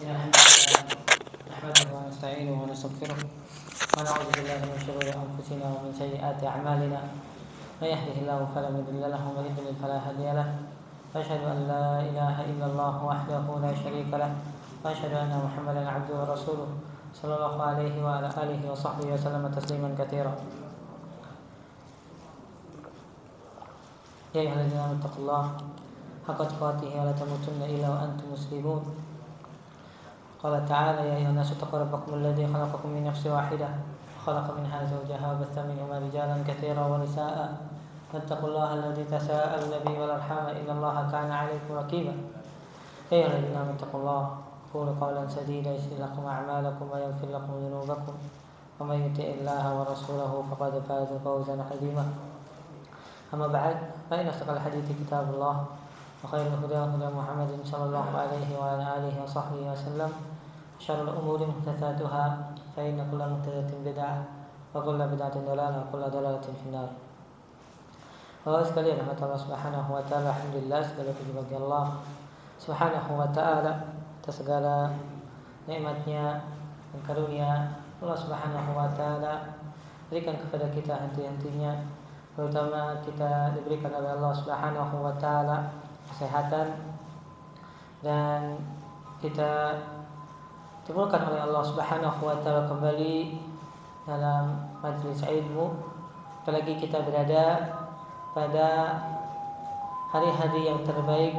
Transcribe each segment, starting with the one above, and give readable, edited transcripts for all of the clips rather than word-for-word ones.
إن الحمد لله نحمده ونستعينه ونستغفره ونعوذ بالله من شرور أنفسنا ومن سيئات أعمالنا من يهده الله فلا مضل له ومن يضلل فلا هادي له وأشهد أن لا إله إلا الله وحده لا شريك له وأشهد أن محمدا عبده ورسوله صلى الله عليه وعلى آله وصحبه وسلم تسليما كثيرا يا أيها الذين آمنوا اتقوا الله حق تقاته ولا تموتن إلا وأنتم مسلمون قال تعالى يا أيها الناس اتقوا ربكم الذي خلقكم من نفس واحدة وخلق منها زوجها وبث منهما رجالا كثيرا ونساء واتقوا الله الذي تساءلون به والأرحام إن الله كان عليكم رقيبا يا أيها الذين آمنوا اتقوا الله قولوا قولا سديدا يصلح لكم أعمالكم ويغفر لكم ذنوبكم ومن يطع الله ورسوله فقد فاز فوزا عظيما أما بعد فإن أصدق الحديث كتاب الله وخير الهدى هدى محمد صلى الله عليه وعلى آله وصحبه وسلم شر الأمور محدثاتها فإن كل محدثة بدعة وكل بدعة ضلالة وكل ضلالة في النار. Bapak sekalian, rahmat Allah Subhanahu wa taala, alhamdulillah segala puji bagi Allah Subhanahu wa taala atas segala nikmatnya dan karunia Allah Subhanahu wa taala berikan kepada kita henti-hentinya, terutama kita diberikan oleh Allah Subhanahu wa taala kesehatan dan kita dimulakan oleh Allah Subhanahu wa taala kembali dalam majelis ilmu, apalagi kita berada pada hari-hari yang terbaik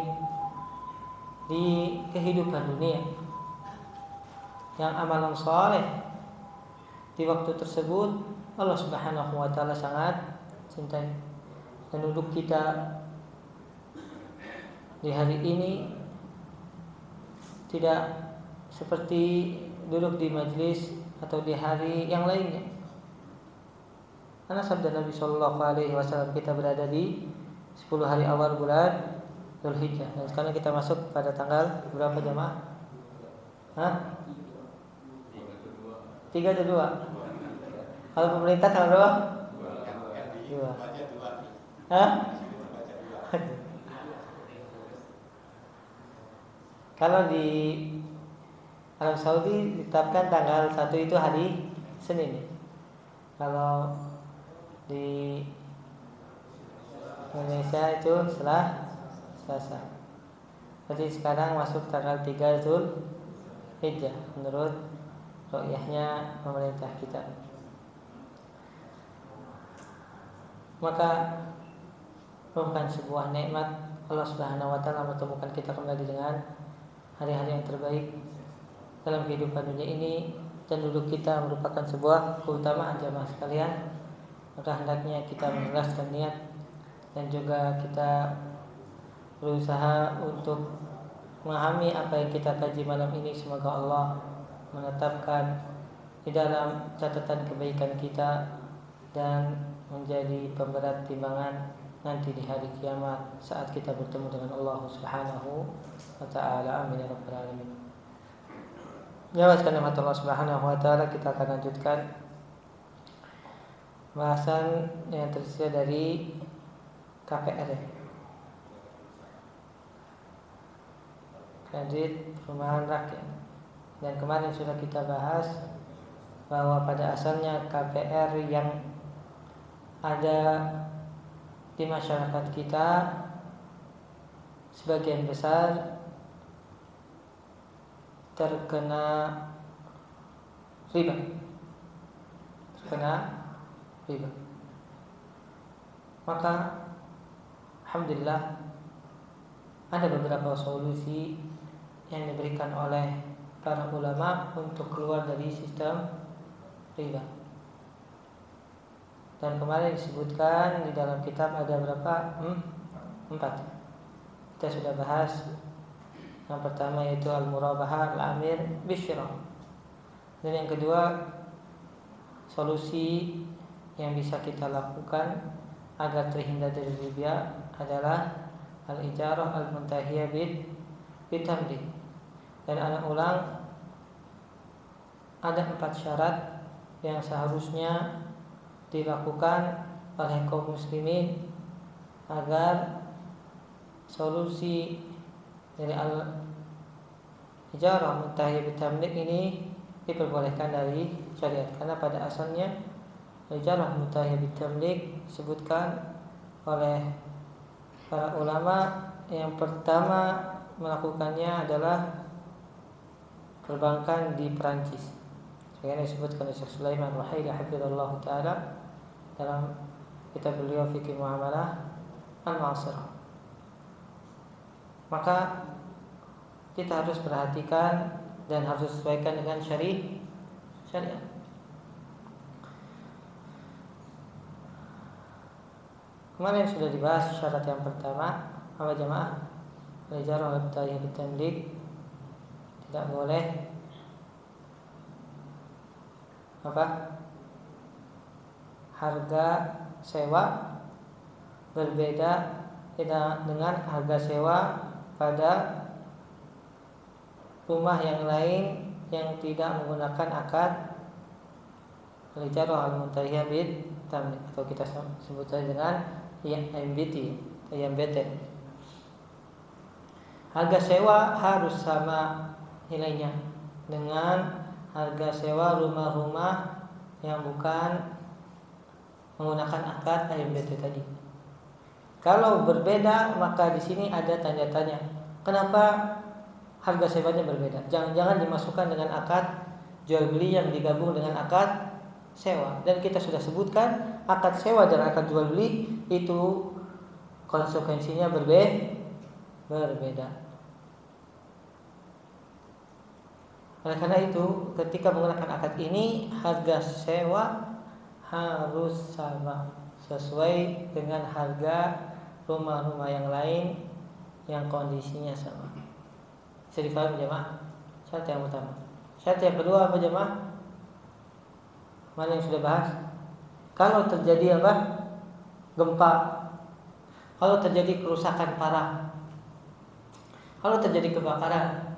di kehidupan dunia, yang amalan saleh di waktu tersebut Allah Subhanahu wa taala sangat cintai. Dan duduk kita di hari ini tidak seperti duduk di majlis atau di hari yang lainnya. Karena sabda Nabi Shallallahu Alaihi Wasallam, kita berada di 10 hari awal bulan Dzulhijjah, dan sekarang kita masuk pada tanggal berapa jemaah? 3 atau 2? Kalau pemerintah tanggal berapa? 2. Kalau di Arab Saudi ditetapkan tanggal 1 itu hari Senin. Kalau di Indonesia itu Selasa. Jadi sekarang masuk tanggal 3 Dzulhijjah menurut ru'yahnya pemerintah kita. Maka merupakan sebuah nikmat Allah Subhanahu wa taala mempertemukan kita kembali dengan hari-hari yang terbaik dalam kehidupan dunia ini, dan duduk kita merupakan sebuah keutamaan jamaah sekalian. Maka hendaknya kita mengikhlaskan niat dan juga kita berusaha untuk memahami apa yang kita kaji malam ini. Semoga Allah menetapkan di dalam catatan kebaikan kita dan menjadi pemberat timbangan nanti di hari kiamat saat kita bertemu dengan Allah Subhanahu wa taala. Amin ya rabbal alamin. Jawabkan nama Allah Subhanahu wa taala, kita akan lanjutkan bahasan yang tersisa dari KPR, Kredit Perumahan Rakyat. Dan kemarin sudah kita bahas bahwa pada asalnya KPR yang ada di masyarakat kita sebagian besar terkena riba. Maka alhamdulillah ada beberapa solusi yang diberikan oleh para ulama untuk keluar dari sistem riba. Dan kemarin disebutkan di dalam kitab ada berapa? 4. Kita sudah bahas. Yang pertama yaitu al-murabahah al-amir bisyirah. Dan yang kedua, solusi yang bisa kita lakukan agar terhindar dari riba adalah al-ijarah al-muntahiyah bitamlik. Dan anak ulang, ada 4 syarat yang seharusnya dilakukan oleh kaum muslimin agar solusi dari ijarah muntahiyah bitamlik ini diperbolehkan dari syariat, karena pada asalnya ijarah muntahiyah bitamlik disebutkan oleh para ulama yang pertama melakukannya adalah perbankan di Perancis. Sebagaimana disebutkan oleh Syekh Sulaiman Wahid hafizallahu taala dalam kitab beliau Fikih Muamalah Al-Mu'asirah. Maka kita harus perhatikan dan harus sesuaikan dengan syariat. Kemarin sudah dibahas syarat yang pertama, apa jemaah? Al-ijarah al-muntahiyah bitamlik, tidak boleh apa? Harga sewa berbeda dengan harga sewa pada rumah yang lain yang tidak menggunakan akad al-ijarah al-muntahiyah bitamlik, atau kita sebut saja dengan IMBT. Harga sewa harus sama nilainya dengan harga sewa rumah-rumah yang bukan menggunakan akad IMBT tadi. Kalau berbeda, maka di sini ada tanda tanya. Kenapa harga sewanya berbeda? Jangan-jangan dimasukkan dengan akad jual beli yang digabung dengan akad sewa. Dan kita sudah sebutkan akad sewa dan akad jual beli itu konsekuensinya berbeda. Oleh karena itu, ketika menggunakan akad ini, harga sewa harus sama sesuai dengan harga rumah-rumah yang lain yang kondisinya sama. Bisa dipahami jemaah? Syarat yang pertama. Syarat yang kedua apa jemaah? Mana yang sudah bahas? Kalau terjadi apa? Gempa. Kalau terjadi kerusakan parah. Kalau terjadi kebakaran,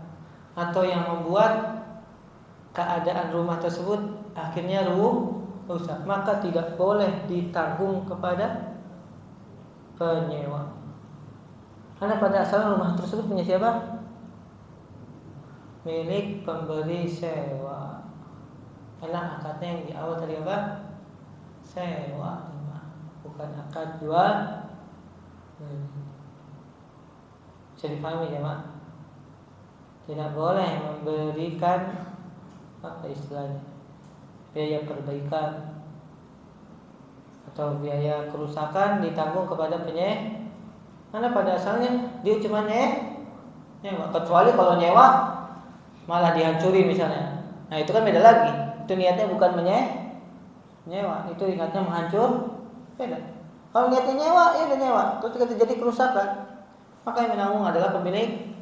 atau yang membuat keadaan rumah tersebut akhirnya rusak, maka tidak boleh ditanggung kepada penyewa. Karena pada asalnya rumah tersebut punya siapa? Milik pemberi sewa. Karena akadnya yang di awal tadi apa? Sewa, bukan akad jual. Bisa dipahami ya, Mak? Tidak boleh memberikan apa istilahnya, biaya perbaikan atau biaya kerusakan ditanggung kepada penyewa. Karena pada asalnya dia cuma nyewa. Kecuali kalau nyewa malah dihancuri misalnya. Nah itu kan beda lagi. Itu niatnya bukan menyewa, itu niatnya menghancur. Beda. Kalau niatnya nyewa, ya udah nyewa. Terus ketika terjadi kerusakan, maka yang menanggung adalah pemilik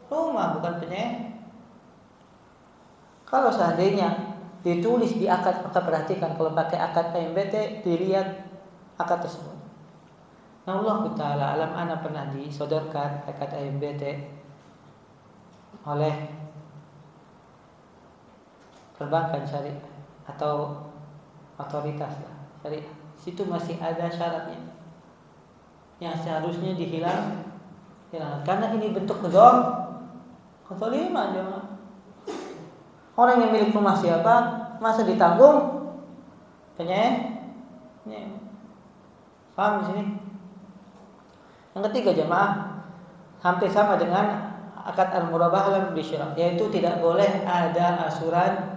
rumah, bukan penyewa. Kalau seandainya ditulis di akad, maka perhatikan kalau pakai akad IMBT, dilihat akad tersebut. Nah Allah Ta'ala alam, ana pernah disodorkan akad IMBT oleh perbankan syariah atau otoritas syariah. Situ masih ada syaratnya yang seharusnya dihilangkan, karena ini bentuk kezaliman jemaah. Orang yang milik rumah siapa, masa ditanggung penyewa. Paham di sini? Yang ketiga jemaah, hampir sama dengan akad al-murabahah dan bisyirah, yaitu tidak boleh ada asuransi.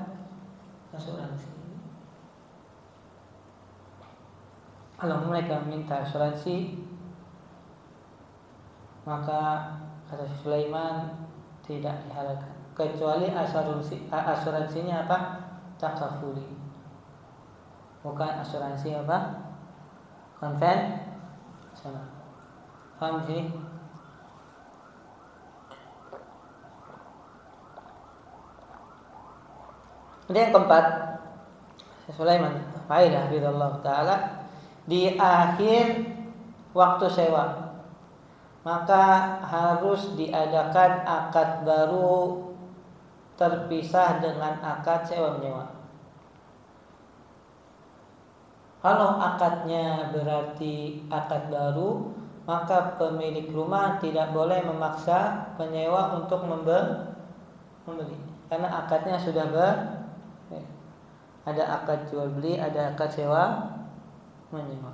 Kalau mereka minta asuransi, maka kata Sulaiman tidak dihalalkan, kecuali asuransinya apa? Takafuli, bukan asuransi apa? Konvensional. Paham sih? Kemudian yang keempat, Sulaiman Faidah bidallahu ta'ala, di akhir waktu sewa maka harus diadakan akad baru terpisah dengan akad sewa menyewa. Kalau akadnya berarti akad baru, maka pemilik rumah tidak boleh memaksa penyewa untuk membeli. Karena akadnya sudah ada akad jual beli, ada akad sewa menyewa.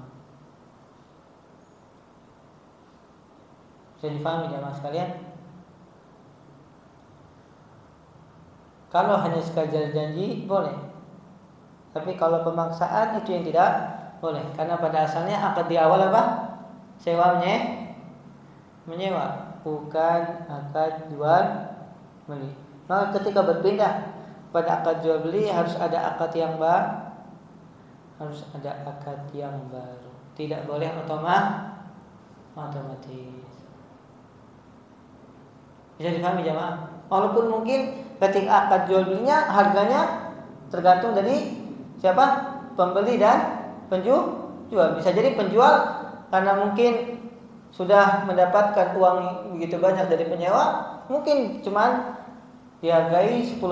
Bisa difahami jamaah sekalian? Kalau hanya sekadar janji boleh. Tapi kalau pemaksaan itu yang tidak boleh. Karena pada asalnya akad di awal apa? Sewa menyewa, bukan akad jual beli. Maka ketika berpindah pada akad jual beli harus ada akad yang baru. Tidak boleh otomatis. Bisa dipahami jamaah? Walaupun mungkin ketika akad jual belinya harganya tergantung dari siapa? Pembeli dan penjual. Bisa jadi penjual karena mungkin sudah mendapatkan uang begitu banyak dari penyewa, mungkin cuman dihargai 10%.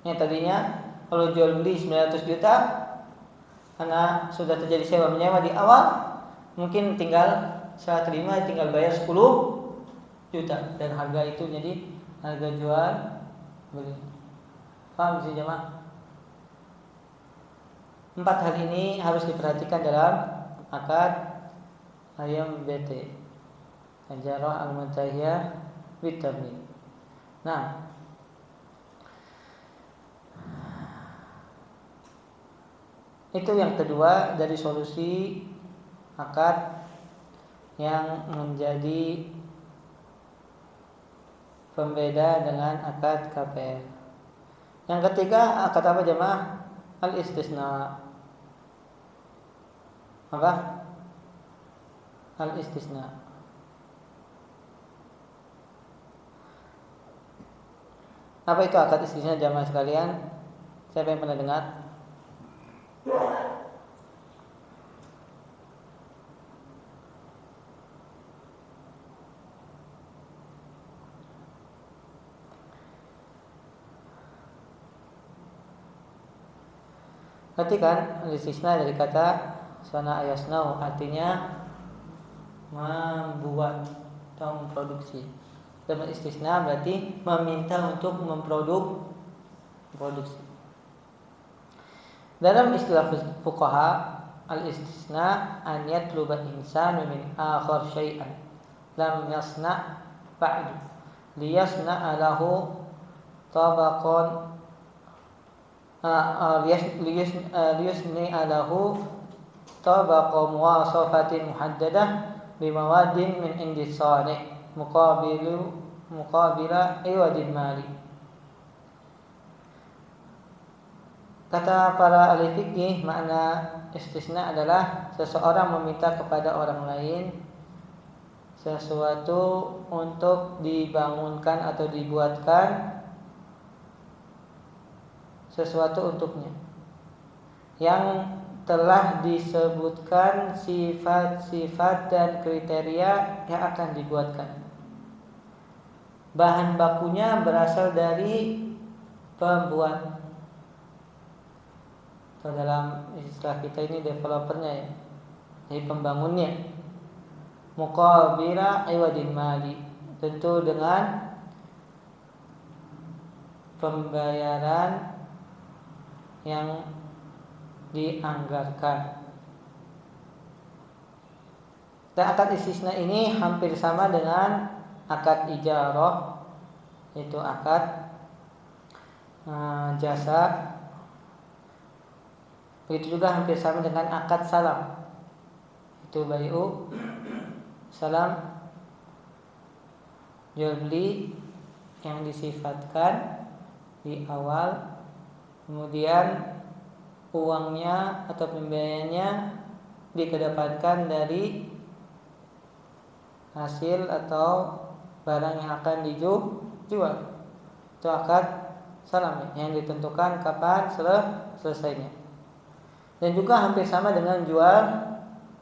Yang tadinya kalau jual beli 900 juta, karena sudah terjadi sewa menyewa di awal, mungkin setelah terima tinggal bayar 10 juta dan harga itu jadi harga jual beli. Paham sih jemaah? 4 hal ini harus diperhatikan dalam akad ayam BT Al-Jarrah Al-Muntahiyah Bitamni. Nah, itu yang kedua dari solusi akad yang menjadi pembeda dengan akad KPR. Yang ketiga akad apa jemaah? Al-istisna. Apa? Al-istisna. Apa itu akad istisna jamaah sekalian? Siapa yang pernah dengar? Perhatikan al-istisna dari kata sana ayasnau, artinya membuat atau memproduksi. Dan istisna berarti meminta untuk memproduksi. Dalam istilah fuqaha, al-istisna an yatluba insanu min akhar syai'an lam yasna' ba'du liyasna'a lahu tabaqan liyasni'a lahu tabaqa muwasafatin muhaddadah bimawadin min indi sani' muqabila iwadin mali. Kata para ahli fikih, makna istisna adalah seseorang meminta kepada orang lain sesuatu untuk dibangunkan atau dibuatkan sesuatu untuknya yang telah disebutkan sifat-sifat dan kriteria yang akan dibuatkan. Bahan bakunya berasal dari pembuat, atau dalam istilah kita ini developernya ya, dari pembangunnya. Muqabila iwadin mali, tentu dengan pembayaran yang dianggarkan. Dan akad istisna ini hampir sama dengan akad ijarah, yaitu akad jasa. Begitu juga hampir sama dengan akad salam, itu bai'u salam, jual beli yang disifatkan di awal, kemudian uangnya atau pembayarannya dikedepankan dari hasil atau barang yang akan dijual. Itu akad salam yang ditentukan kapan selesainya. Dan juga hampir sama dengan jual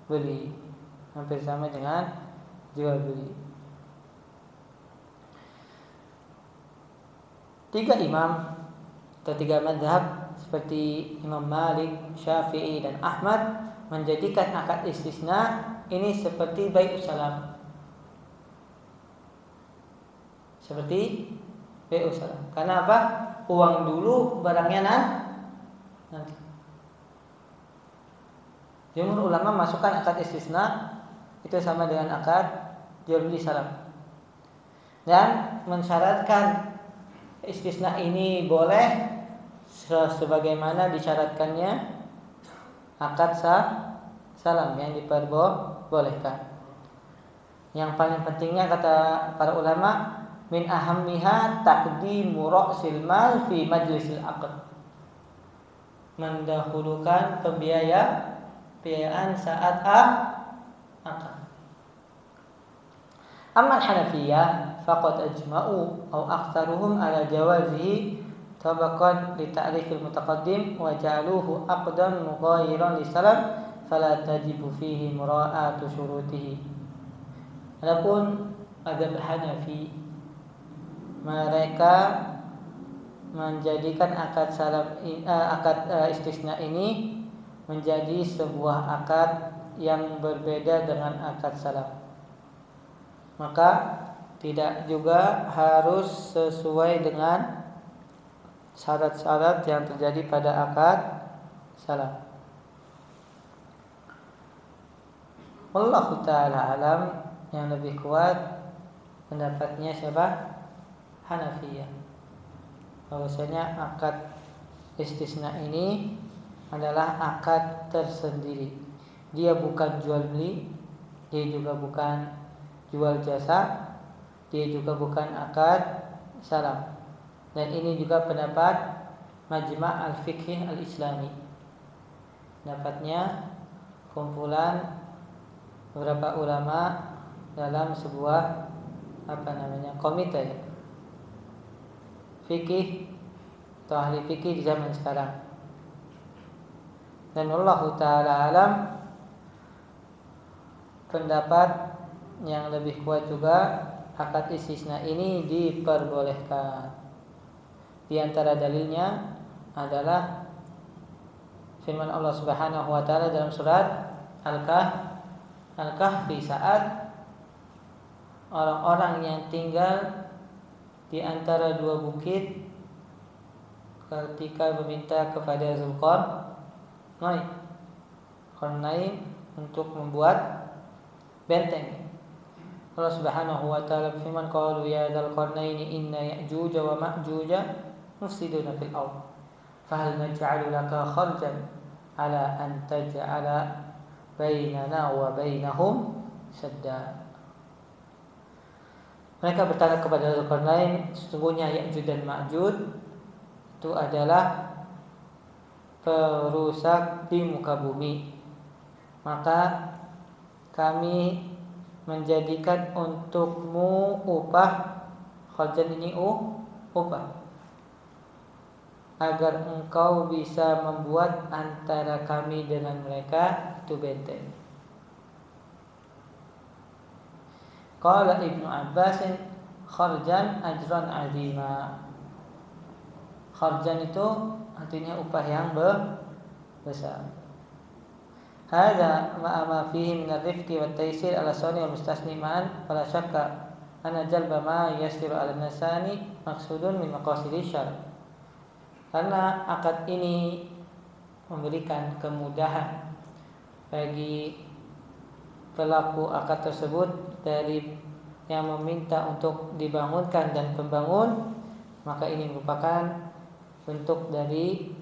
beli. Hampir sama dengan jual beli. 3 imam atau 3 mazhab seperti Imam Malik, Syafi'i dan Ahmad menjadikan akad istisna ini seperti bai'us salam. Seperti BU salam. Karena apa? Uang dulu, barangnya nanti. Jumhur ulama masukkan akad istisna itu sama dengan akad jual beli salam. Dan mensyaratkan istisna ini boleh sebagaimana disyaratkannya akad salam yang diperbolehkan. Yang paling pentingnya kata para ulama, min ahammiha taqdimu ra'sil mal fi majlisil aqd. Mendahulukan pembiayaan saat akad. Amma Hanafiyah faqad ajma'u aw aktsaruhum ala jawazihi tabaqan li ta'rifil mutaqaddim wa ja'aluhu aqdan mughayyiran li salam fala tajibu fihi mura'atu syurutihi. Adapun mazhab Hanafi, mereka menjadikan akad istisna ini menjadi sebuah akad yang berbeda dengan akad salam. Maka tidak juga harus sesuai dengan syarat-syarat yang terjadi pada akad salam. Wallahu ta'ala alam. Yang lebih kuat pendapatnya siapa? Hanafiyah. Bahwasanya akad istisna ini adalah akad tersendiri. Dia bukan jual beli, dia juga bukan jual jasa, dia juga bukan akad salam. Dan ini juga pendapat Majma' al-Fiqh al-Islami. Pendapatnya kumpulan beberapa ulama dalam sebuah komite fikih atau ahli fikih di zaman sekarang. Dan Allah Ta'ala alam, pendapat yang lebih kuat juga akad istisna ini diperbolehkan. Di antara dalilnya adalah firman Allah Subhanahu wa taala dalam surat Al-Kahfi saat orang-orang yang tinggal di antara dua bukit ketika meminta kepada Zulqarnain untuk membuat benteng. Allah Subhanahu wa taala firman, qalu ya Zulqarnain inna ya'juj wa ma'juj mufsiduna fil ardh fahal naj'alu laka kharjan ala an taj'ala bainana wa bainahum sadda. Mereka bertanya kepada Zulqarnain, sesungguhnya Ya'juj dan Ma'juj itu adalah perusak di muka bumi. Maka kami menjadikan untukmu upah, kharjan ini upah, agar engkau bisa membuat antara kami dengan mereka itu benteng. Qala Ibnu Abbas, kharjan ajran azima. Kharjan itu artinya upah yang besar. Hadza ma fihi min ar-rifqi wat taysir ala sani wal mustasni ma'an fala syakka anna jalba ma yasiru ala nasani maqsudun min maqasidi syar'. Karena akad ini memberikan kemudahan bagi pelaku akad tersebut dari yang meminta untuk dibangunkan dan pembangun, maka ini merupakan bentuk dari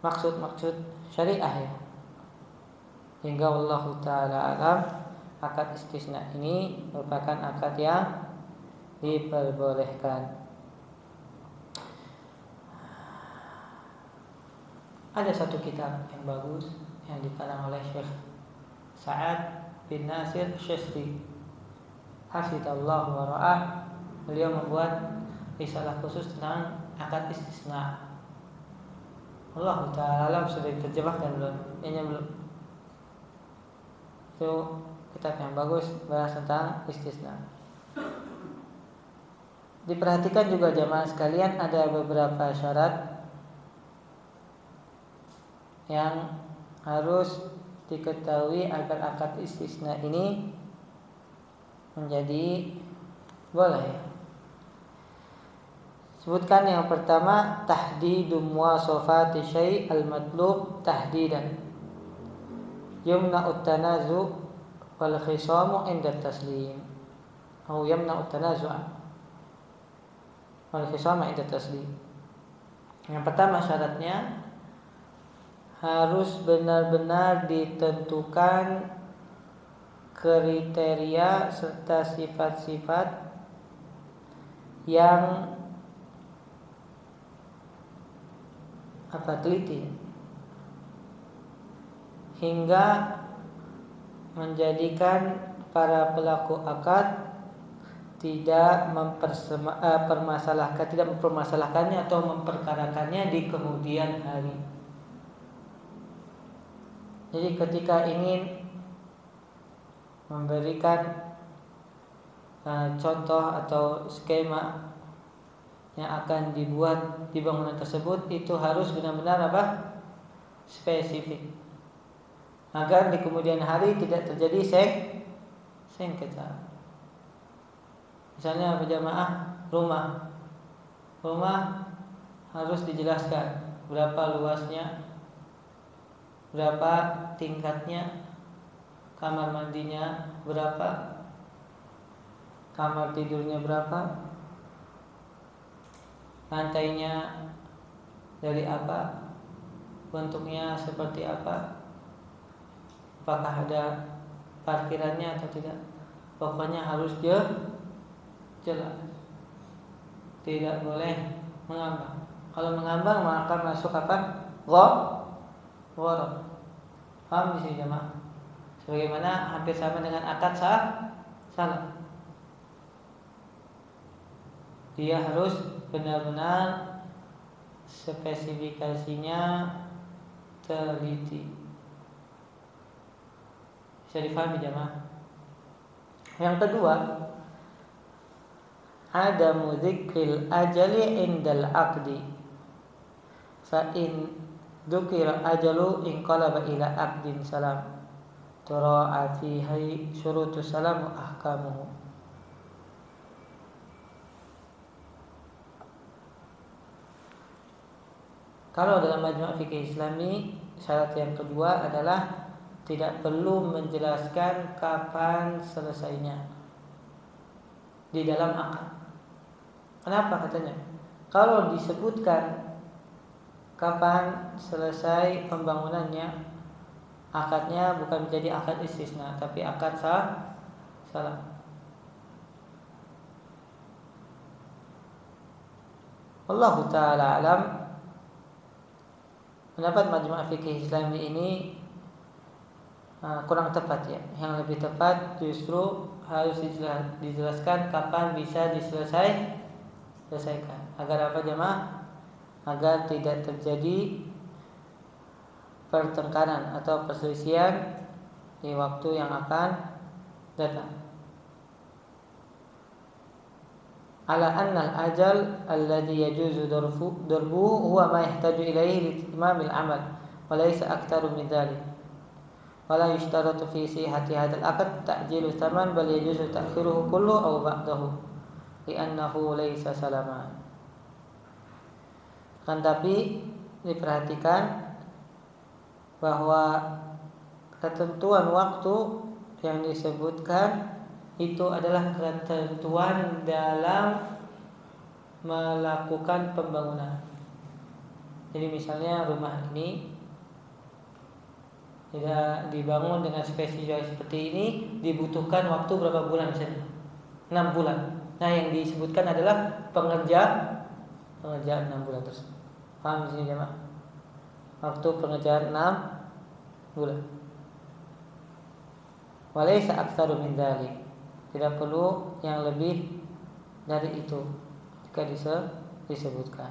maksud-maksud syariah ya. Hingga Allah Ta'ala alam, akad istisna ini merupakan akad yang diperbolehkan. Ada satu kitab yang bagus yang dikarang oleh Syekh Sa'ad bin Nasir Syesri, hafizallahu wa ra'ah. Beliau membuat risalah khusus tentang akad istisna. Allah Ta'ala sudah diterjemahkan belum? Ini belum. Itu kitab yang bagus, bahas tentang istisna. Diperhatikan juga jamaah sekalian, ada beberapa syarat yang harus diketahui agar akad istisna ini menjadi boleh. Sebutkan yang pertama, tahdidu muwasafati syai' al-matlub tahdidan. Yumna'ut tanazu' wal khisamu 'inda taslim. Atau yamna'ut tanazu'a wal khisamu 'inda taslim. Yang pertama syaratnya harus benar-benar ditentukan kriteria serta sifat-sifat yang teliti hingga menjadikan para pelaku akad tidak mempermasalahkannya atau memperkarakannya di kemudian hari. Jadi ketika ingin memberikan contoh atau skema yang akan dibuat di bangunan tersebut, itu harus benar-benar spesifik, agar di kemudian hari tidak terjadi sengketa. Misalnya berjamaah rumah harus dijelaskan berapa luasnya, berapa tingkatnya, kamar mandinya berapa, kamar tidurnya berapa, lantainya dari apa, bentuknya seperti apa, apakah ada parkirannya atau tidak. Pokoknya harus jelas, tidak boleh mengambang. Kalau mengambang maka masuk gharar. Paham di sini jemaah? Sebagaimana hampir sama dengan akad salah. Dia harus benar-benar spesifikasinya teliti. Bisa difahami jemaah? Yang kedua, ada dzikril ajali indal aqdi. Fa in dzukira ajalu inqalaba ila aqdin salam. Tura'a fihi syurutus salam wa ahkamuhu. Kalau dalam majma' fikih Islami, syarat yang kedua adalah tidak perlu menjelaskan kapan selesainya di dalam akad. Kenapa katanya? Kalau disebutkan kapan selesai pembangunannya, akadnya bukan menjadi akad istisna, tapi akad salah. Wallahu ta'ala alam. Pendapat majma' fikih Islami ini kurang tepat ya. Yang lebih tepat justru harus dijelaskan kapan bisa diselesaikan. Agar apa jemaah? Agar tidak terjadi pertengkaran atau perselisihan di waktu yang akan datang. Ala anna al-ajal alladhi yajuzu darbuhu huwa ma yahtaju ilayhi li itimamil amal wa laysa aktsaru min dhalik. Wala yushtaratu fi sihhati hadzal aqd ta'jilu tsaman bal yajuzu ta'khiruhu kullu aw ba'dahu li'annahu laysa salaman. Kan tapi diperhatikan bahwa ketentuan waktu yang disebutkan itu adalah ketentuan dalam melakukan pembangunan. Jadi misalnya rumah ini tidak dibangun dengan spesifikasi seperti ini, dibutuhkan waktu berapa bulan misalnya? 6 bulan. Nah, yang disebutkan adalah pengerjaan 6 bulan tersebut. Paham di sini jemaah? Waktu pengerjaan 6 bulan. Walaysa aktsaru min dzalik. Tidak perlu yang lebih dari itu jika disebutkan.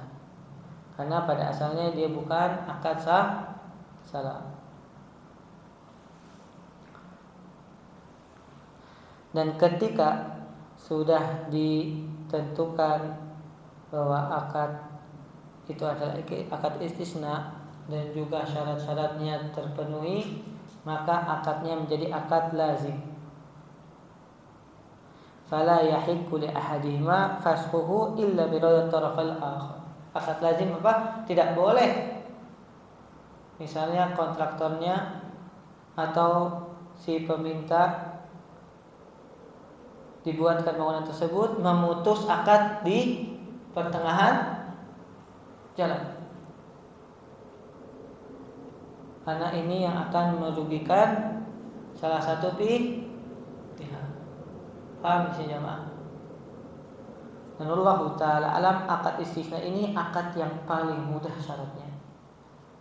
Karena pada asalnya dia bukan akad salah. Dan ketika sudah ditentukan bahwa akad itu adalah akad istisna dan juga syarat-syaratnya terpenuhi, maka akadnya menjadi akad lazim. fala yahiqqu li ahadihima fasquhu illa bi ridha tarafil akhar. Akad lazim apa? Tidak boleh. Misalnya kontraktornya atau si peminta dibuatkan bangunan tersebut memutus akad di pertengahan jalan. Karena ini yang akan merugikan salah satu pihak. Paham sih jemaah? Dan Allah Ta'ala alam, akad istisna ini akad yang paling mudah syaratnya.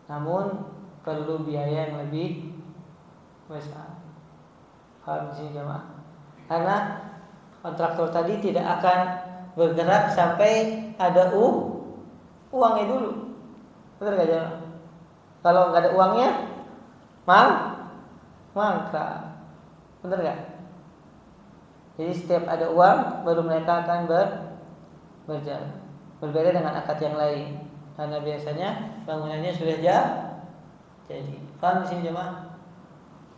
Namun perlu biaya yang lebih besar. Paham sih jemaah? Karena kontraktor tadi tidak akan bergerak sampai ada uangnya dulu. Betul gak jemaah? Kalau nggak ada uangnya, mangkrak. Betul gak? Jadi setiap ada uang baru mereka akan berjalan. Berbeda dengan akad yang lain. Karena biasanya bangunannya sudah jadi. Paham di sini jemaah?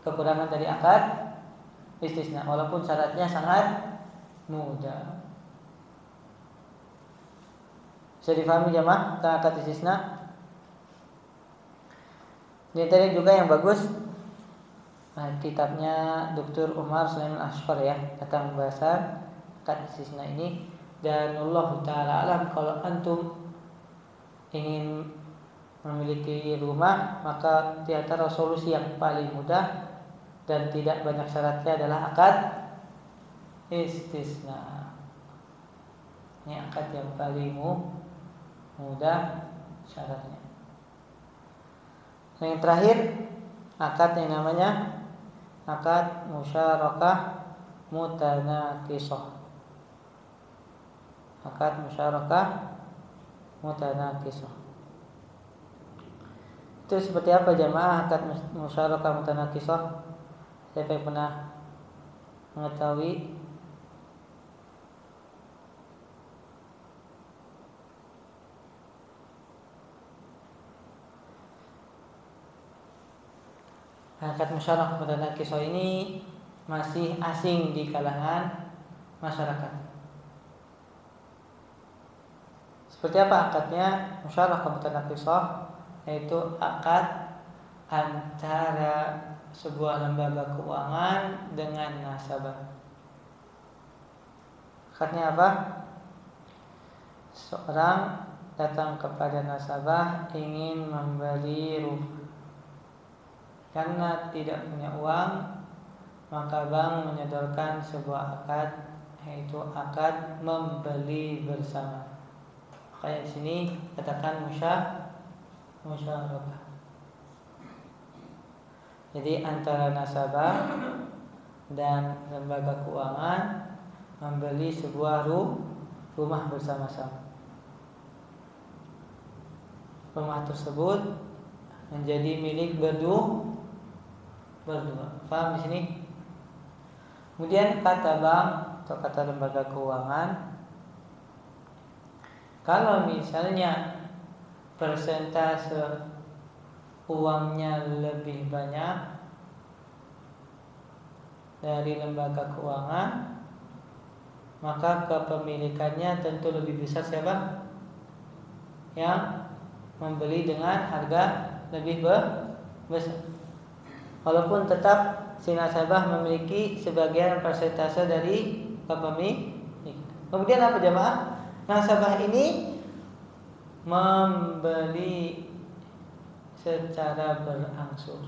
Kekurangan dari akad istisna, walaupun syaratnya sangat mudah. Bisa difahami jemaah tentang akad istisna? Ini tadi juga yang bagus. Kitabnya Dr. Umar Sulaiman Ashqar ya, tentang pembahasan akad istisna ini. Dan Allah Ta'ala alam, kalau antum ingin memiliki rumah, maka di antara solusi yang paling mudah dan tidak banyak syaratnya adalah akad istisna. Ini akad yang paling mudah syaratnya. Yang terakhir, akad yang namanya akad musyarakah mutanaqishah. Akad musyarakah mutanaqishah. Itu seperti apa jamaah akad musyarakah mutanaqishah? Siapa yang pernah mengetahui? Akad musyarakah mutanaqishah ini masih asing di kalangan masyarakat. Seperti apa akadnya musyarakah mutanaqishah? Yaitu akad antara sebuah lembaga keuangan dengan nasabah. Akadnya apa? Seorang datang kepada nasabah ingin membeli rumah. Karena tidak punya uang, maka bank menyodorkan sebuah akad, yaitu akad membeli bersama. Makanya di sini katakan musyarakah. Jadi antara nasabah dan lembaga keuangan membeli sebuah rumah bersama-sama. Rumah tersebut menjadi milik berdua. Paham di sini? Kemudian kata bank atau kata lembaga keuangan, kalau misalnya persentase uangnya lebih banyak dari lembaga keuangan, maka kepemilikannya tentu lebih besar siapa? Yang membeli dengan harga lebih besar. Walaupun tetap si nasabah memiliki sebagian persentase dari kepemilikan. Kemudian apa jemaah? Nasabah ini membeli secara berangsur,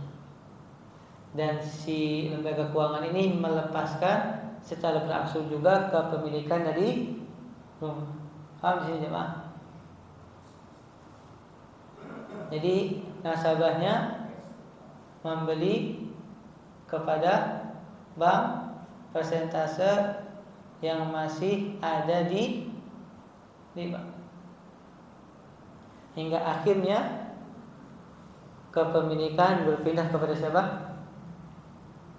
dan si lembaga keuangan ini melepaskan secara berangsur juga kepemilikan dari rumah. Paham di sini jemaah? Jadi nasabahnya membeli kepada bank persentase yang masih ada di bank, hingga akhirnya kepemilikan berpindah kepada siapa?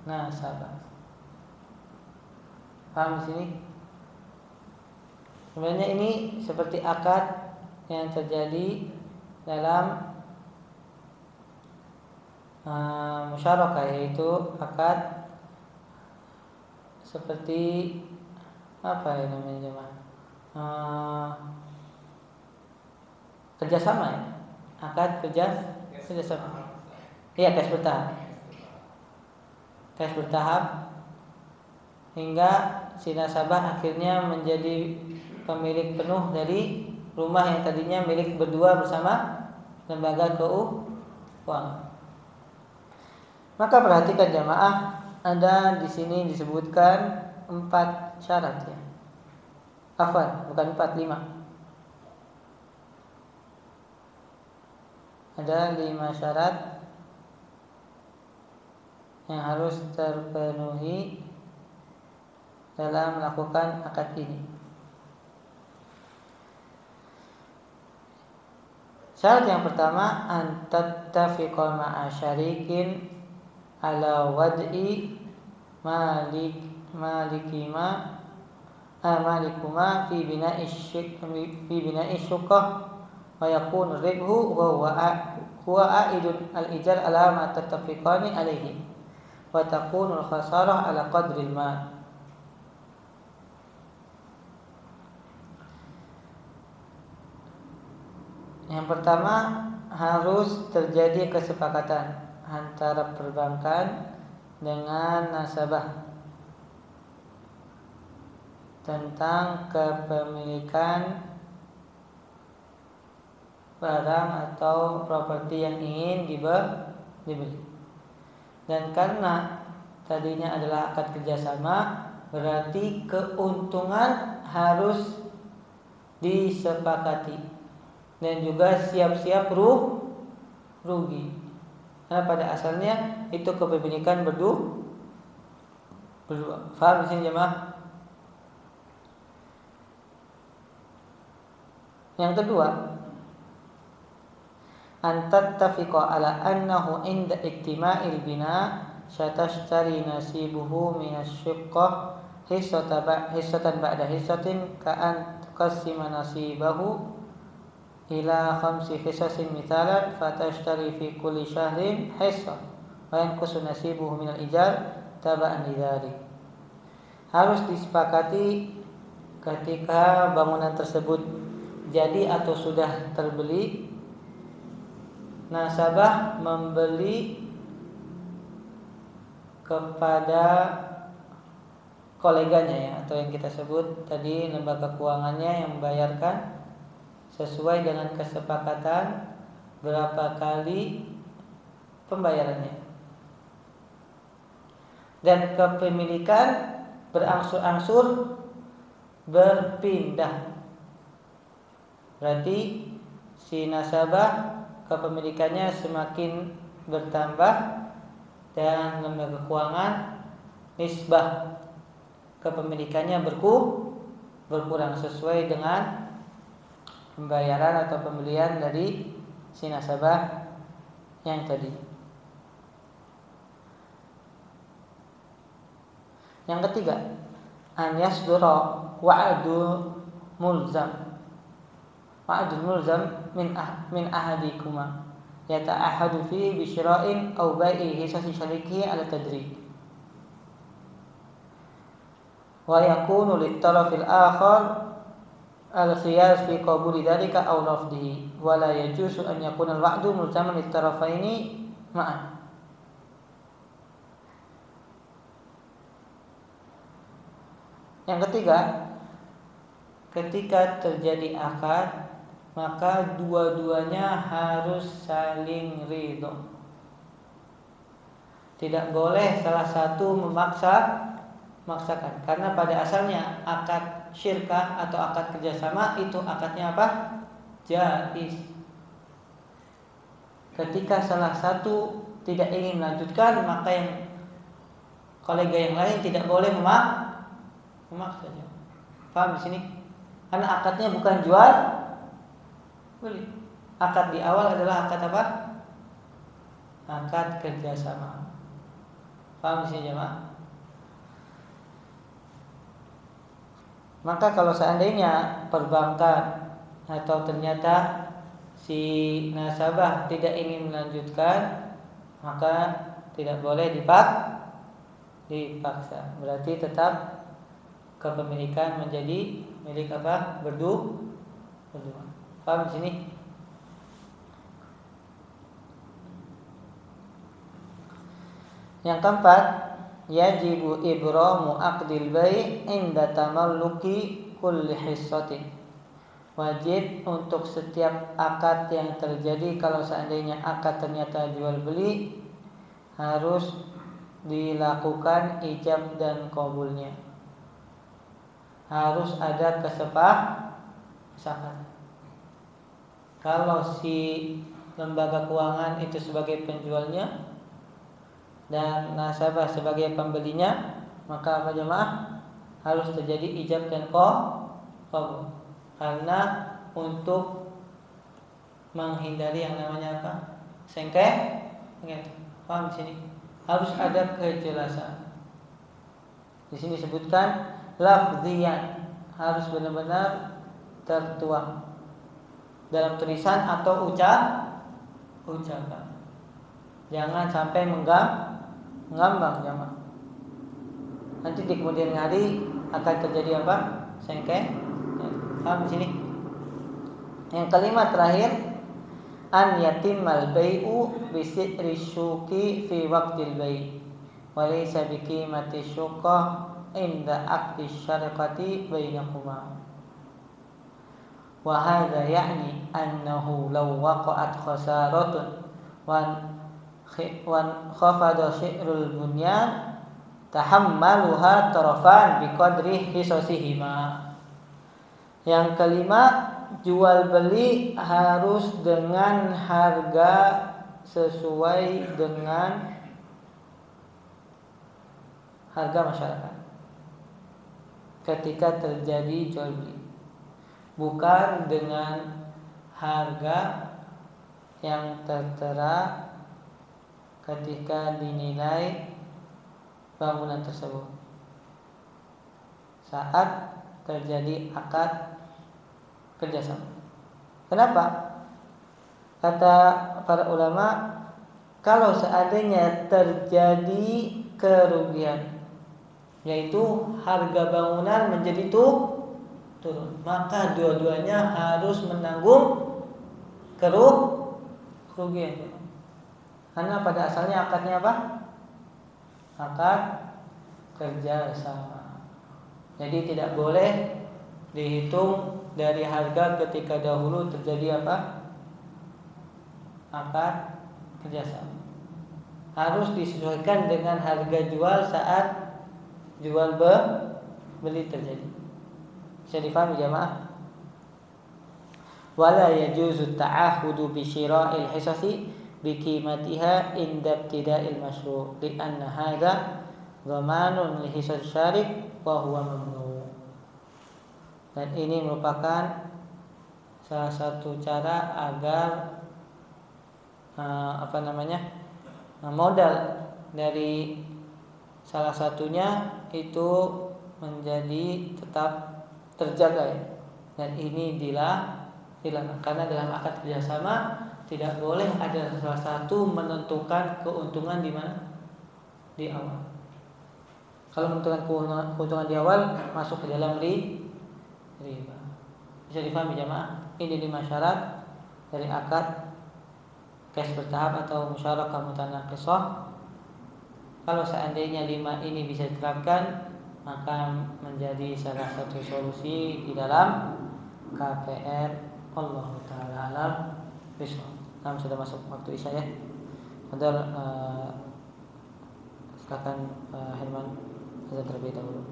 Nasabah. Paham di sini? Sebenarnya ini seperti akad yang terjadi dalam musyarakah, yaitu akad seperti apa ya namanya jemaah? Kerjasama ya, akad kerjasama. Iya, cash bertahap hingga si nasabah akhirnya menjadi pemilik penuh dari rumah yang tadinya milik berdua bersama lembaga keuangan. Maka perhatikan jamaah, ada di sini disebutkan 4 syarat ya. Bukan 4, 5. Ada 5 syarat yang harus terpenuhi dalam melakukan akad ini. Syarat yang pertama, an tattafiqa ma'a syarikin ala wad'i malikuma fi bina'i syuqah wa yakun ribhu huwa a'idun al-ijar ala ma tattafiqani alaihi wa takunu al-khasarah ala qadril ma. Yang pertama, harus terjadi kesepakatan antara perbankan dengan nasabah tentang kepemilikan barang atau properti yang ingin dibeli. Dan karena tadinya adalah akad kerjasama, berarti keuntungan harus disepakati dan juga siap-siap rugi. Karena pada asalnya itu kepemilikan berdua. Faham di sini jemaah? Yang kedua, an tattafiqa ala annahu inda iktima'il bina satashtari nasibuhu minasy-syiqqah hissatan ba'da hissatin ka'an tuqassima nasibahu ila 5 hissasin mithalan fatashtari fi kulli syahrin hissah wa yanqusu nasibuhu minal ijar taba'an lidzalik. Harus disepakati ketika bangunan tersebut jadi atau sudah terbeli, nasabah membeli kepada koleganya ya, atau yang kita sebut tadi lembaga keuangannya yang membayarkan sesuai dengan kesepakatan berapa kali pembayarannya. Dan kepemilikan berangsur-angsur berpindah. Berarti si nasabah kepemilikannya semakin bertambah dan lembaga keuangan nisbah kepemilikannya berkurang sesuai dengan pembayaran atau pembelian dari si nasabah yang tadi. Yang ketiga, an yasdura wa'dul mulzam min ahadikuma yata'ahadu fi bisyira'in aw bai'i hisasi syarikihi ala tadrij wa yakunu lit-tarafil akhar al-khiyar fi qabuli dzalika aw rafdihi wa la yajuzu an yakuna al-wa'du mulzaman lit-tarafaini ma'an. Yang ketiga, ketika terjadi akad, maka dua-duanya harus saling ridho. Tidak boleh salah satu memaksakan, karena pada asalnya akad syirkah atau akad kerjasama itu akadnya apa? Jaiz. Ketika salah satu tidak ingin melanjutkan, maka yang kolega yang lain tidak boleh memaksanya. Paham di sini? Karena akadnya bukan jual beli. Akad di awal adalah akad apa? Akad kerjasama. Paham di sini jemaah? Maka kalau seandainya perbankan atau ternyata si nasabah tidak ingin melanjutkan, maka tidak boleh dipaksa. Berarti tetap kepemilikan menjadi milik apa? Berdua. Paham di sini? Yang keempat, yajibu ibramu aqdil bai' inda tamalluki kulli hissatin. Wajib untuk setiap akad yang terjadi kalau seandainya akad ternyata jual beli harus dilakukan ijab dan qabulnya. Harus ada kesepakatan. Kalau si lembaga keuangan itu sebagai penjualnya dan nasabah sebagai pembelinya, maka apa jemaah? Harus terjadi ijab dan qabul. Karena untuk menghindari yang namanya apa? Sengketa. Paham di sini? Harus ada kejelasan. Di sini disebutkan lafziyan, harus benar-benar tertuang dalam tulisan atau ucapan. Jangan sampai mengambang jemaah. Nanti di kemudian hari akan terjadi apa? Sengketa. Paham di sini? Yang kelima terakhir, an yatimmal bai'u bi si'ri syuqi fi waqtil bai' wa laysa bi qimati syuqah inda aqdi syarqati bainakuma. Wa hadha ya'ni annahu law waqa'at khasaratun wa khafada syi'rul bunyan tahammaluha tarafan biqadri hisasihima. Yang kelima, jual beli harus dengan harga sesuai dengan harga masyarakat ketika terjadi jual beli, bukan dengan harga yang tertera ketika dinilai bangunan tersebut saat terjadi akad kerjasama. Kenapa? Kata para ulama, kalau seandainya terjadi kerugian, yaitu harga bangunan menjadi turun, maka dua-duanya harus menanggung kerugian. Karena pada asalnya akadnya apa? Akad kerjasama. Jadi tidak boleh dihitung dari harga ketika dahulu terjadi apa? Akad kerjasama. Harus disesuaikan dengan harga jual saat jual beli terjadi. Bisa difahami jemaah? Wala yajuzu ta'ahudu bi syira'il hisasi bi qimatiha inda ibtida'il masyru' li anna hadha dhamanun li hisas syarik wa huwa mamnu. Dan ini merupakan salah satu cara agar modal dari salah satunya itu menjadi tetap terjaga ya. Dan ini dilarang karena dalam akad kerjasama tidak boleh ada salah satu menentukan keuntungan di mana? Di awal. Kalau menentukan keuntungan di awal masuk ke dalam riba. Bisa difahami jemaah? Ini 5 syarat dari akad kas bertahap atau musyarakah mutanaqishah. Kalau seandainya 5 ini bisa diterapkan, maka menjadi salah satu solusi di dalam KPR. Allah Ta'ala alam bismillah. Nah, sudah masuk waktu isya ya. Padahal silakan Herman azan terlebih dahulu.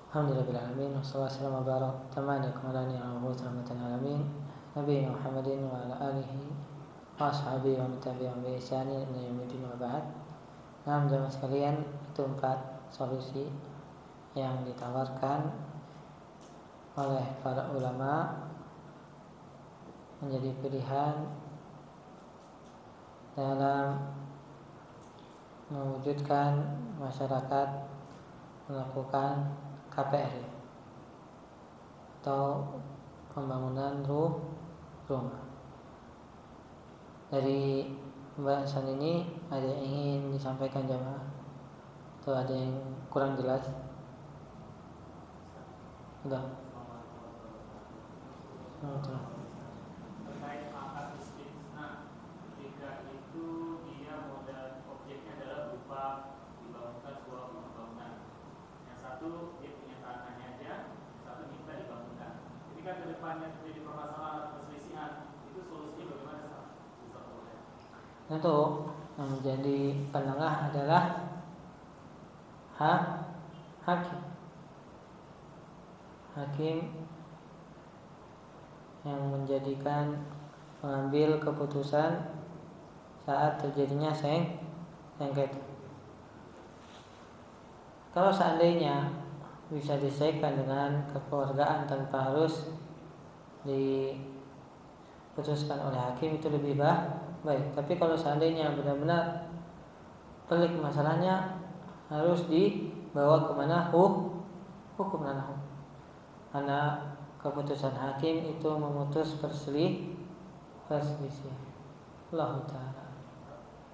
Alhamdulillahirabbil alamin wassalatu wassalamu ala nabiyina Muhammadin wa ala alihi wa ashabihi wa tabi'in bi ihsan ila yaumil wa ba'd. Nah, jemaah sekalian, itu 4 solusi yang ditawarkan oleh para ulama menjadi pilihan dalam mewujudkan masyarakat melakukan KPR atau pembangunan rumah. Dari pembahasan ini ada yang ingin disampaikan jamaah atau ada yang kurang jelas? Sudah. Terkait akad istisna, ketika itu dia modal objeknya adalah berupa dibangunkan sebuah bangunan. Yang satu dia punya tanahnya aja, yang satu minta dibangunkan. Ketika kedepannya terjadi permasalahan atau perselisihan, itu solusinya bagaimana? Tentu yang menjadi penengah adalah hakim. Hakim yang menjadikan mengambil keputusan saat terjadinya sengketa. Kalau seandainya bisa diselesaikan dengan kekeluargaan tanpa harus diputuskan oleh hakim, itu lebih baik. Tapi kalau seandainya benar-benar pelik masalahnya, harus dibawa kemana hukum ranah. Karena keputusan hakim itu memutus perselisihan. Allah Ta'ala.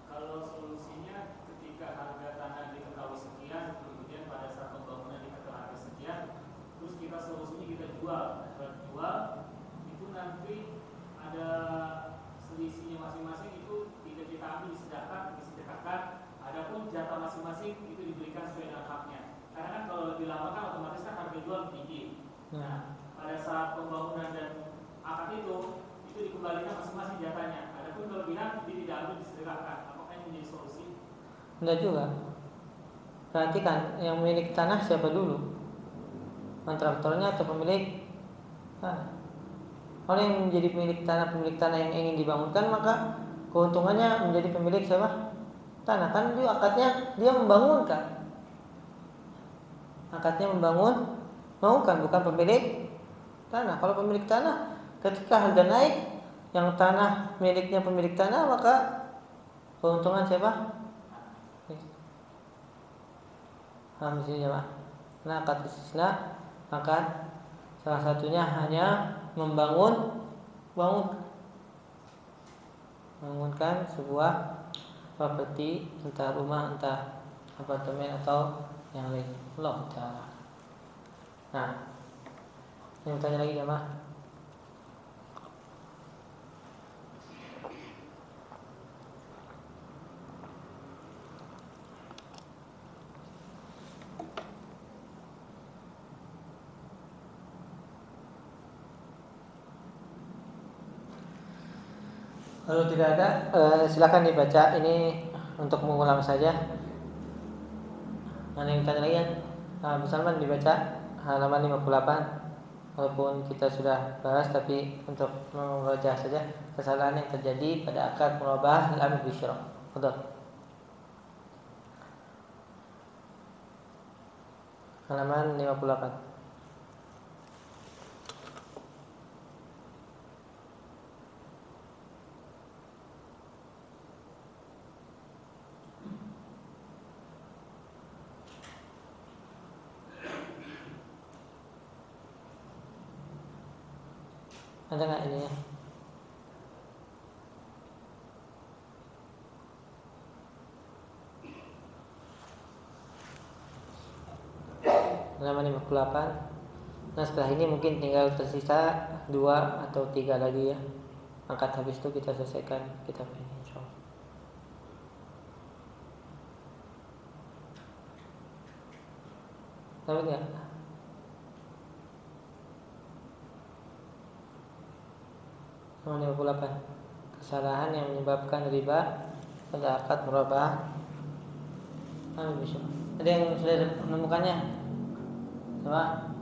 Kalau solusinya ketika harga tanah diketahui sekian, kemudian pada saat pembangunan diketahui harga sekian, terus kita solusinya kita jual, itu nanti ada selisihnya masing-masing, itu tidak kita ambil disedekahkan, adapun jatah masing-masing itu diberikan sesuai dengan haknya. Karena kan kalau lebih lama kan otomatis kan harga jual tinggi. Nah, pada saat pembangunan dan akad itu dikembalikan masing-masing jatahnya. Adapun kelebihan dia tidak ambil disedekahkan. Apakah ini menjadi solusi? Enggak juga. Perhatikan yang memiliki tanah siapa dulu, kontraktornya atau pemilik tanah. Kalau yang menjadi pemilik tanah yang ingin dibangunkan, maka keuntungannya menjadi pemilik siapa? Tanah. Kan dia akadnya dia membangunkan. Akadnya membangunkan, bukan pemilik tanah. Kalau pemilik tanah, ketika harga naik, yang tanah miliknya pemilik tanah, maka keuntungan siapa? Paham di sini, Pak? Nah, akad istisna, maka salah satunya hanya membangunkan sebuah properti, entah rumah, entah apartemen atau yang lain. Allah Ta'ala. Nah, yang tanya lagi jemaah. Kalau tidak ada, silakan dibaca. Ini untuk mengulang saja. Yang tanya lagi ya, Bu Salman dibaca halaman 58. Walaupun kita sudah bahas, tapi untuk membaca saja kesalahan yang terjadi pada akad murabah al-amr bisyara. Betul. Halaman 58. Ada nggak ini? Halaman 58. Nah, setelah ini mungkin tinggal tersisa 2 atau 3 lagi ya. Angkat habis itu kita selesaikan kitab ini, insyaallah. Tahu nggak? Halaman 58. Kesalahan yang menyebabkan riba pada akad murabah. Ada yang sudah menemukannya? Coba.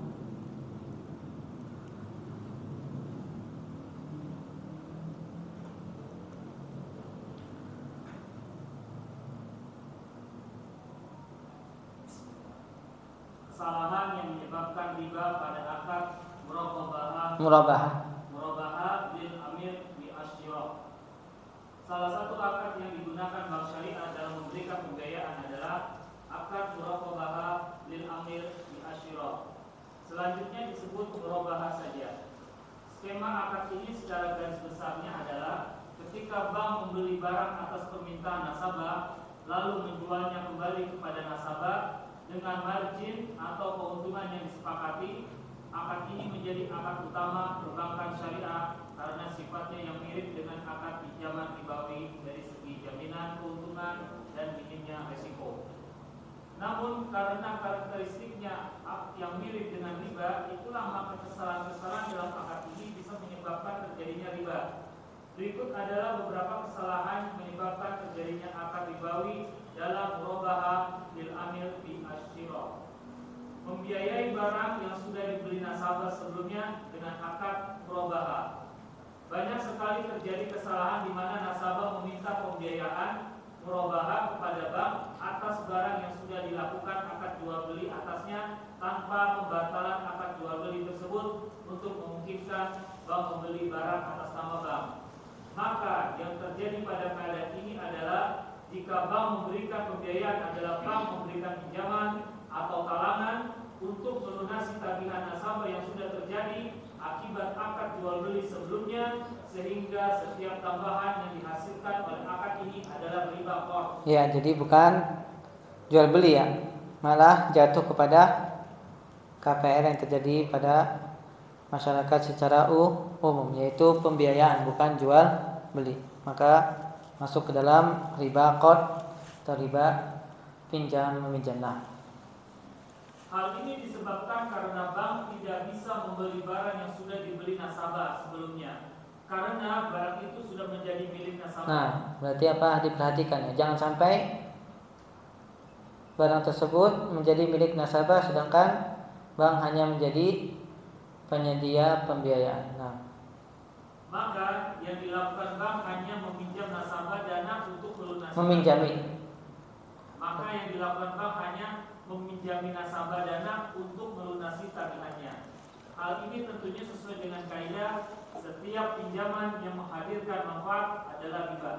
Kesalahan yang menyebabkan riba pada akad murabah lil amir bi asyirah. Salah satu akad yang digunakan bank syariah dalam memberikan pembiayaan adalah akad muraqabah lil amir Skema akad ini secara garis besarnya adalah ketika bank membeli barang atas permintaan nasabah lalu menjualnya kembali kepada nasabah dengan margin atau keuntungan yang disepakati, akad ini menjadi akad utama perbankan syariah karena sifatnya yang mirip dengan akad pinjaman ribawi dari segi jaminan keuntungan dan minimnya risiko. Namun karena karakteristiknya yang mirip dengan riba, itulah maka kesalahan-kesalahan dalam akad ini bisa menyebabkan terjadinya riba. Berikut adalah beberapa kesalahan menyebabkan terjadinya akad ribawi dalam murabahah bil amil bi asyirah. Membiayai barang yang sudah dibeli nasabah sebelumnya dengan akad murabahah. Banyak sekali terjadi kesalahan di mana nasabah meminta pembiayaan murabahah kepada bank atas barang yang sudah dilakukan akad jual beli atasnya tanpa pembatalan akad jual beli tersebut untuk memungkinkan bank membeli barang atas nama bank. Maka yang terjadi pada keadaan ini adalah jika bank memberikan pembiayaan adalah bank memberikan pinjaman atau talangan untuk melunasi tagihan nasabah yang sudah terjadi akibat akad jual beli sebelumnya, sehingga setiap tambahan yang dihasilkan oleh akad ini adalah riba qard. Ya, jadi bukan jual beli ya, malah jatuh kepada KPR yang terjadi pada masyarakat secara umum, yaitu pembiayaan bukan jual beli. Maka masuk ke dalam riba qard atau riba pinjam meminjam. Hal ini disebabkan karena bank tidak bisa membeli barang yang sudah dibeli nasabah sebelumnya, karena barang itu sudah menjadi milik nasabah. Nah, berarti apa diperhatikan ya? Jangan sampai barang tersebut menjadi milik nasabah sedangkan bank hanya menjadi penyedia pembiayaan. Maka yang dilakukan bank hanya meminjam nasabah dana untuk melunasi. Maka yang dilakukan bank hanya meminjami nasabah dana untuk melunasi tagihannya. Hal ini tentunya sesuai dengan kaidah setiap pinjaman yang menghadirkan manfaat adalah riba.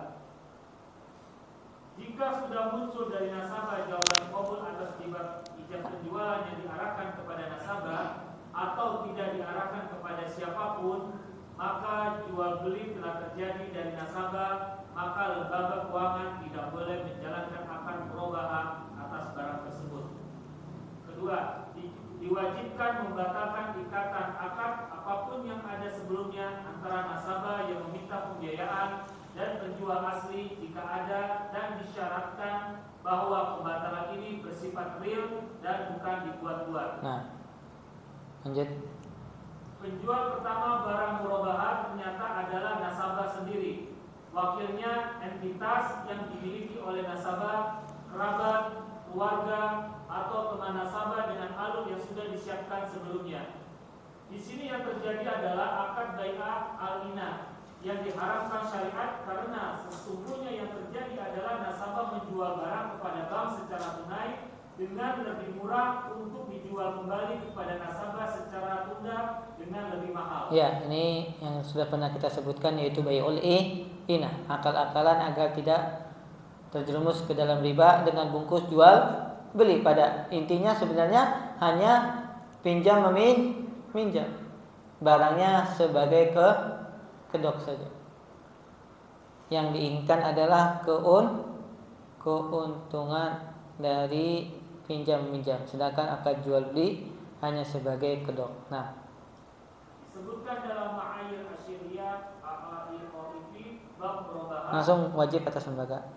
Jika sudah muncul dari nasabah jawaban qabul atas riba ijab penjualan yang diarahkan kepada nasabah atau tidak diarahkan kepada siapapun, maka jual beli telah terjadi dari nasabah, maka lembaga keuangan tidak boleh menjalankan akad murabahah atas barang tersebut. Kedua, diwajibkan membatalkan ikatan akad apapun yang ada sebelumnya antara nasabah yang meminta pembiayaan dan penjual asli jika ada, dan disyaratkan bahwa pembatalan ini bersifat real dan bukan dibuat-buat. Lanjut. Penjual pertama barang murabahah ternyata adalah nasabah sendiri. Wakilnya entitas yang dimiliki oleh nasabah, kerabat, keluarga, atau teman nasabah dengan alur yang sudah disiapkan sebelumnya. Di sini yang terjadi adalah akad bai'ah al-ina yang diharamkan syariat karena sesungguhnya yang terjadi adalah nasabah menjual barang kepada bank secara tunai dengan lebih murah untuk dijual kembali kepada nasabah secara tunda dengan lebih mahal. Ya, ini yang sudah pernah kita sebutkan yaitu bai'ul ina, akal-akalan agar tidak terjerumus ke dalam riba dengan bungkus jual beli. Pada intinya sebenarnya hanya pinjam meminjam, barangnya sebagai kedok saja. Yang diinginkan adalah keuntungan dari pinjam meminjam, sedangkan akad jual beli hanya sebagai kedok. Disebutkan dalam Ma'ayir Asyiriyah al-Qorifi bab murabahah. Langsung wajib atas lembaga.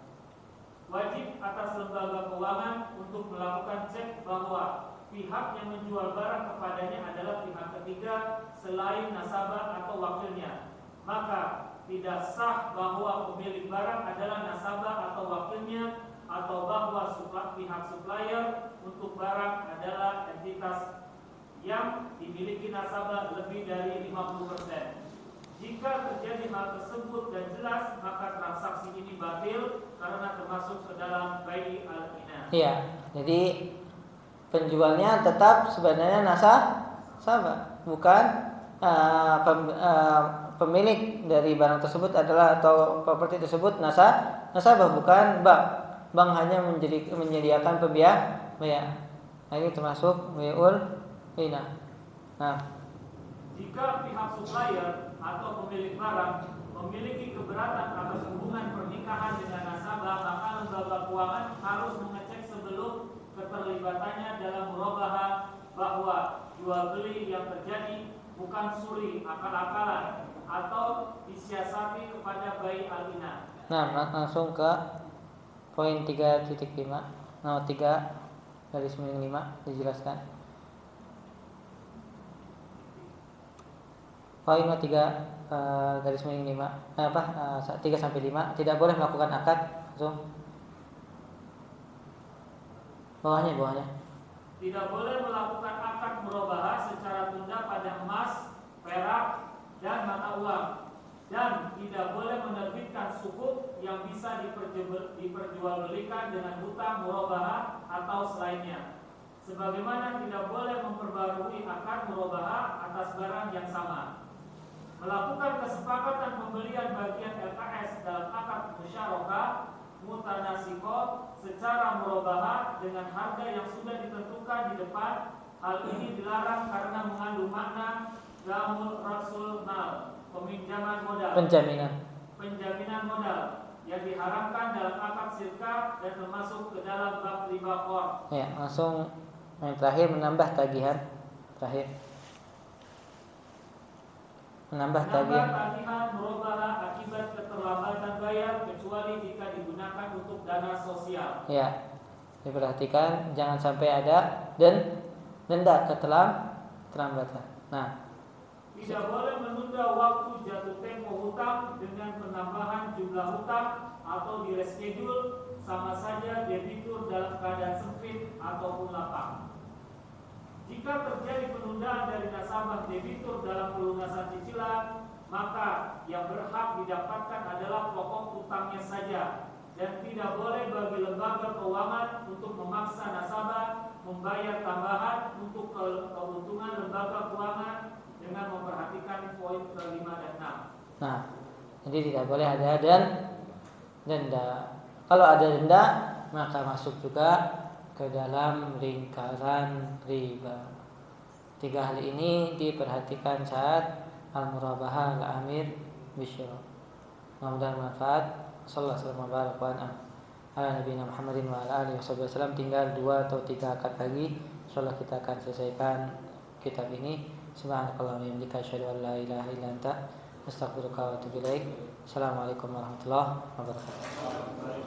Wajib atas lembaga keuangan untuk melakukan cek bahwa pihak yang menjual barang kepadanya adalah pihak ketiga selain nasabah atau wakilnya. Maka tidak sah bahwa pemilik barang adalah nasabah atau wakilnya, atau bahwa pihak supplier untuk barang adalah entitas yang dimiliki nasabah lebih dari 50%. Jika terjadi hal tersebut dan jelas, maka transaksi ini batil karena termasuk ke dalam bai' al-ina. Iya, jadi penjualnya tetap sebenarnya nasabah, bukan pemilik dari barang tersebut adalah atau properti tersebut nasabah, bukan bank. Bank hanya menyediakan pembiayaan. Ini termasuk bai'ul ina. Jika pihak supplier atau pemilik barang memiliki keberatan atas hubungan pernikahan dengan nasabah, maka lembaga keuangan harus mengecek sebelum keterlibatannya dalam murabahah bahwa jual beli yang terjadi bukan suri, akal-akalan atau disiasati kepada bayi alina. Nah, langsung ke poin 3.5 nomor 3 garis miring 5 dijelaskan. Poin 3 garis miring 5 3 sampai 5 tidak boleh melakukan akad langsung. Bawahnya. Tidak boleh melakukan akad murabahah secara tunda pada emas, perak, dan mata uang, dan tidak boleh menerbitkan sukuk yang bisa diperjualbelikan dengan hutang murabahah atau selainnya. Sebagaimana tidak boleh memperbarui akad murabahah atas barang yang sama. Melakukan kesepakatan pembelian bagian LKS dalam akad musyarakah mutanasikoh secara murabahah dengan harga yang sudah ditentukan di depan. Hal ini dilarang karena mengandung makna damul rasul mal, penjaminan modal yang diharamkan dalam akad sirkah dan termasuk ke dalam bab riba qor. Ya, langsung yang terakhir menambah tagihan tagihan murabahah akibat keterlambatan bayar kecuali jika digunakan untuk dana sosial. Ya, diperhatikan jangan sampai ada denda keterlambatan. Nah, tidak boleh menunda waktu jatuh tempo hutang dengan penambahan jumlah hutang atau direschedule, sama saja debitur dalam keadaan sempit ataupun lapang. Jika terjadi penundaan dari nasabah debitur dalam pelunasan cicilan, maka yang berhak didapatkan adalah pokok hutangnya saja, dan tidak boleh bagi lembaga keuangan untuk memaksa nasabah membayar tambahan untuk keuntungan lembaga keuangan dengan memperhatikan poin ke-5 dan 6. Nah, jadi tidak boleh ada denda. Kalau ada denda, maka masuk juga ke dalam lingkaran riba. 3 hal ini diperhatikan saat al-murabahah al-amir bisyara. Mudah-mudahan bermanfaat. Sallallahu alaihi wasallam ala nabiyina Muhammadin wa ala alihi wasallam. Tinggal 2 atau 3 akad lagi, insyaallah kita akan selesaikan kitab ini. Subhanakallahumma wa bihamdika asyhadu an la ilaha illa anta astaghfiruka wa atubu ilaik. Assalamualaikum warahmatullahi wabarakatuh.